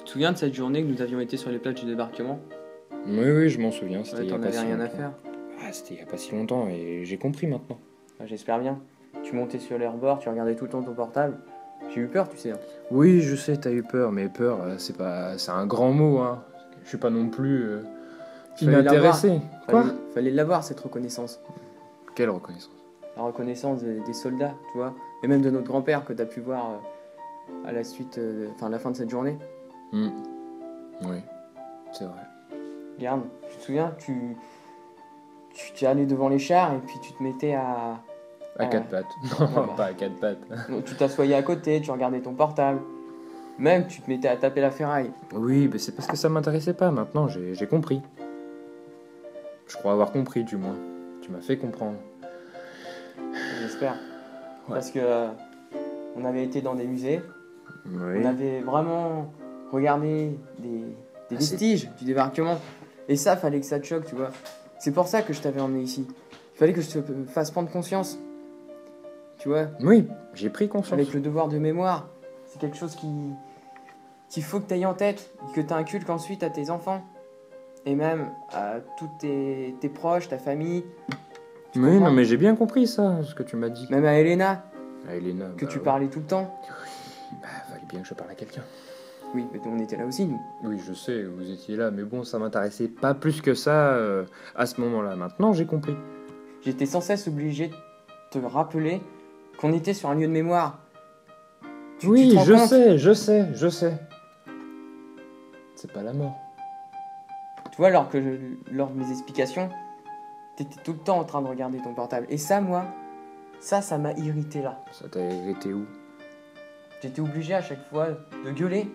Tu te souviens de cette journée que nous avions été sur les plages du débarquement? Oui, je m'en souviens. Ouais, t'en avais rien à faire. Ah, c'était il y a pas si longtemps et j'ai compris maintenant. Ah, j'espère bien. Tu montais sur les rebords, tu regardais tout le temps ton portable. J'ai eu peur, tu sais. Oui, je sais, t'as eu peur, mais peur, c'est un grand mot, hein. Je suis pas non plus inintéressé. Quoi? Fallait l'avoir, cette reconnaissance. Quelle reconnaissance? La reconnaissance des soldats, tu vois. Et même de notre grand-père que t'as pu voir à la suite, à la fin de cette journée. Oui, c'est vrai. Regarde, tu te souviens, tu t'es allé devant les chars et puis tu te mettais à quatre pattes. Non, pas à quatre pattes. Tu t'assoyais à côté, tu regardais ton portable. Même tu te mettais à taper la ferraille. Oui, mais c'est parce que ça m'intéressait pas. Maintenant, j'ai compris. Je crois avoir compris, du moins. Tu m'as fait comprendre. J'espère. Ouais. Parce que on avait été dans des musées. Oui. On avait vraiment regardé des vestiges du débarquement. Et ça, fallait que ça te choque, tu vois. C'est pour ça que je t'avais emmené ici. Il fallait que je te fasse prendre conscience. Tu vois. Oui, j'ai pris conscience. Avec le devoir de mémoire. C'est quelque chose qu'il faut que tu ailles en tête. Et que tu inculques ensuite à tes enfants. Et même à tous tes proches, ta famille. Oui, non, mais j'ai bien compris ça, ce que tu m'as dit. Même à Elena. À Elena, que tu parlais tout le temps. Bah, fallait bien que je parle à quelqu'un. Oui, mais on était là aussi, nous. Oui, je sais, vous étiez là, mais bon, ça m'intéressait pas plus que ça à ce moment-là. Maintenant, j'ai compris. J'étais sans cesse obligé de te rappeler qu'on était sur un lieu de mémoire. Oui, je sais. C'est pas la mort. Tu vois, lors de mes explications, t'étais tout le temps en train de regarder ton portable. Et ça, moi, ça m'a irrité là. Ça t'a irrité où? J'étais obligé à chaque fois de gueuler.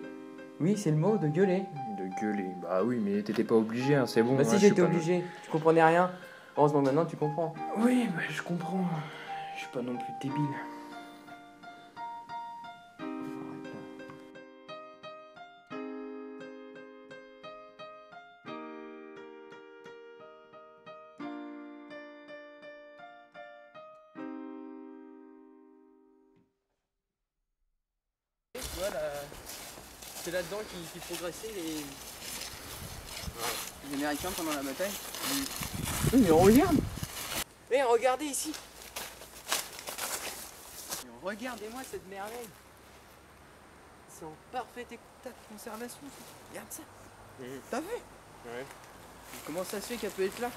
Oui, c'est le mot, de gueuler. De gueuler? Bah oui, mais t'étais pas obligé, hein, c'est bon. Bah si, j'étais obligé. Tu comprenais rien. Heureusement, maintenant, tu comprends. Oui, bah je comprends. Je suis pas non plus débile. Tu vois, c'est là-dedans qu'ils progressaient les Américains pendant la bataille. Oui, mais regarde! Mais regardez ici! Regardez-moi cette merveille! C'est en parfait état de conservation. Regarde ça! T'as vu? Ouais. Comment ça se fait qu'elle peut être là?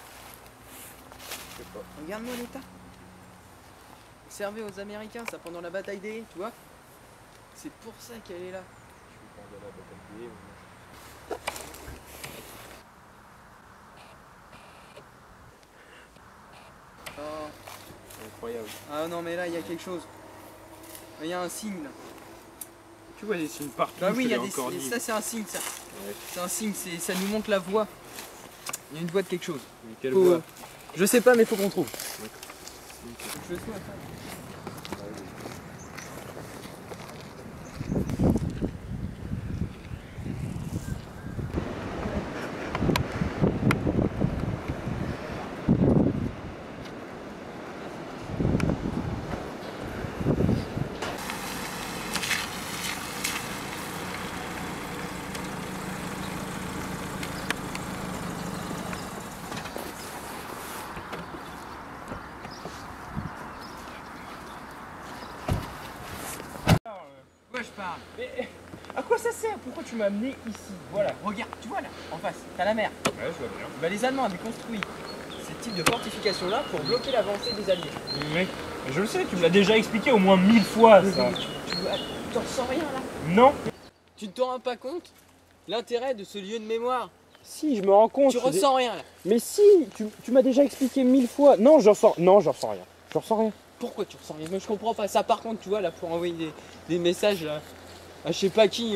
Je sais pas. Regarde-moi l'état. Servait aux Américains, ça pendant la bataille des haies, tu vois? C'est pour ça qu'elle est là. Je pense à la bataille des haies. Oh. Incroyable. Ah non, mais là, il y a quelque chose. Il y a un signe là. Tu vois des signes partout. Bah oui, il y a des signes. Ça, c'est un signe, ça. Ouais. C'est un signe, ça nous montre la voie. Il y a une voie de quelque chose. Mais quelle voie? Je sais pas, mais faut qu'on trouve. Ouais. Je sais pas. Je parle. Mais à quoi ça sert? Pourquoi tu m'as amené ici? Voilà. Regarde, tu vois là, en face, t'as la mer. Ouais, je vois bien. Bah, les Allemands avaient construit ce type de fortification là pour bloquer l'avancée des Alliés. Mec, je le sais, tu me l'as déjà expliqué au moins 1000 fois ça. Tu ressens rien là? Non. Tu ne te rends pas compte l'intérêt de ce lieu de mémoire? Si, je me rends compte. Tu ressens rien là? Mais si, tu m'as déjà expliqué 1000 fois. Non, je ressens rien. Je ressens rien. Pourquoi tu ressens rien? Moi je comprends pas. Ça par contre, tu vois là, pour envoyer des messages là, à je sais pas qui.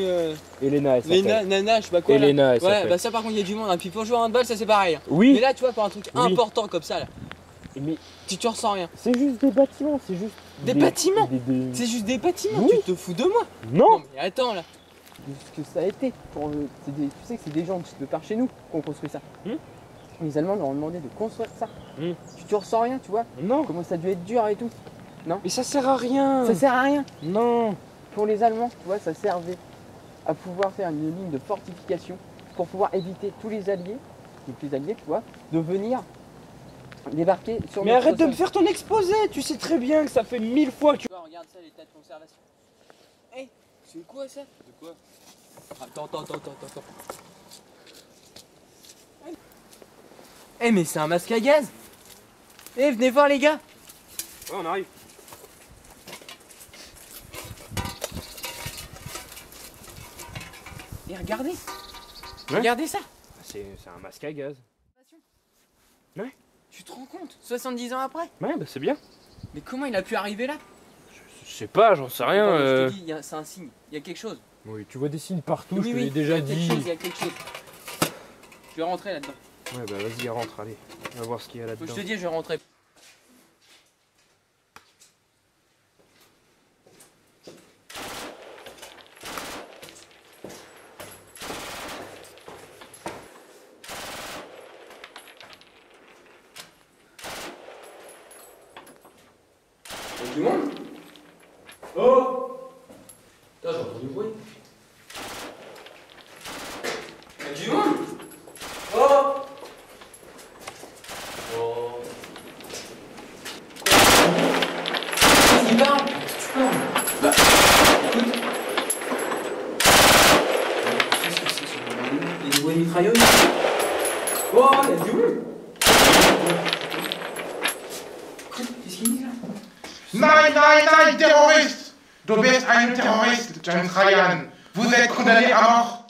Elena, elle s'appelle. Nana, je sais pas quoi. Elena, elle Ouais, s'appelle. bah ça par contre, il y a du monde. Hein. Puis pour jouer à handball, ça c'est pareil. Hein. Oui. Mais là, tu vois, pour un truc important comme ça là, Mais tu ressens rien. c'est juste des bâtiments, c'est juste. Des bâtiments? des- C'est juste des bâtiments. Oui. Tu te fous de moi? Non. Mais attends là. Ce que ça a été. Tu sais que c'est des gens de par chez nous qui ont construit ça. Les Allemands leur ont demandé de construire ça. Tu ressens rien, tu vois? Non. Comment ça a dû être dur et tout. Mais ça sert à rien. Ça sert à rien. Non. Pour les Allemands, tu vois, ça servait. à pouvoir faire une ligne de fortification pour pouvoir éviter tous les alliés, tu vois, de venir débarquer sur Mais notre arrête de sol. me faire ton exposé, tu sais très bien que ça fait 1000 fois que tu... Tu vois, regarde ça, l'état de conservation. Hé, c'est quoi ça? De quoi? Attends. Eh mais c'est un masque à gaz. Eh venez voir les gars. Ouais, on arrive. Et regardez. Ouais. Regardez ça. C'est un masque à gaz. Ouais. Tu te rends compte? 70 ans après. Ouais, bah c'est bien. Mais comment il a pu arriver là? Je sais pas, j'en sais rien. Attends, je te dis, c'est un signe. Il y a quelque chose. Oui, tu vois des signes partout, Oui, je te l'ai déjà dit. Il y a quelque chose. Je vais rentrer là-dedans. Ouais, bah vas-y, rentre, allez. On va voir ce qu'il y a là-dedans. Je te dis, je vais rentrer. Y'a du monde? Oh! Putain, j'entends du bruit. Y'a du monde? Oh! Oh! Qu'est-ce qu'il parle? Qu'est-ce que tu parles? Bah, écoute. Qu'est-ce que c'est que ce bruit? Il y a des bruits de mitrailleuse? Oh, y'a du monde! Écoute, qu'est-ce qu'il dit là? Nein, Terrorist! Du bist ein Terrorist, James Ryan. Vous êtes condamné à mort.